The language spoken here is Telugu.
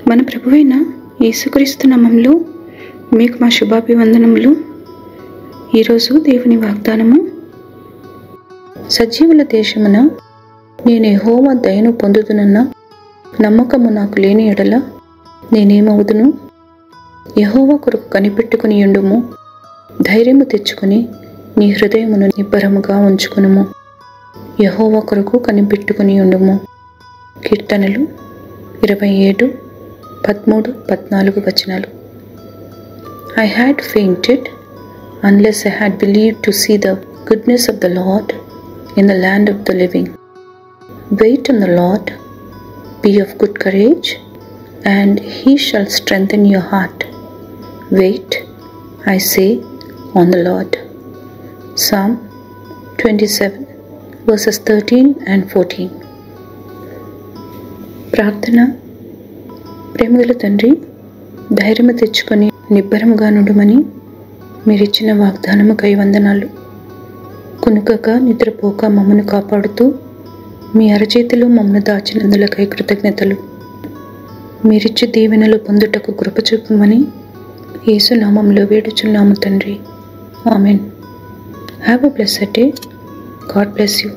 మన ప్రభువైన యేసుక్రీస్తు నామములో మీకు మా శుభాభివందనములు. ఈరోజు దేవుని వాగ్దానము, సజీవుల దేశమున నేను యెహోవా దయను పొందుదునన్న నమ్మకము నాకు లేని ఎడల నేనేమవుదును? యెహోవా కొరకు కనిపెట్టుకుని ఉండుము, ధైర్యము తెచ్చుకుని నీ హృదయమును నిబ్బరముగా ఉంచుకునుము. యెహోవా కొరకు కనిపెట్టుకుని ఉండుము. కీర్తనలు 27:13-14 I had fainted unless I had believed to see the goodness of the Lord in the land of the living. Wait on the Lord, be of good courage, and he shall strengthen your heart. Wait, I say, on the Lord. Psalm 27:13-14. ప్రార్థన. ప్రేమగల తండ్రి, ధైర్యము తెచ్చుకొని నిబ్బరముగా నుండుమని మీరిచ్చిన వాగ్దానముకై వందనాలు. కునుకక నిద్రపోక మమ్మను కాపాడుతూ మీ అరచేతిలో మమ్మను దాచినందులకై కృతజ్ఞతలు. మీరిచ్చే దీవెనలు పొందుటకు కృప చూపమని యేసు నామములో వేడుచున్నాము తండ్రి. Amen. Have a blessed day. God bless you.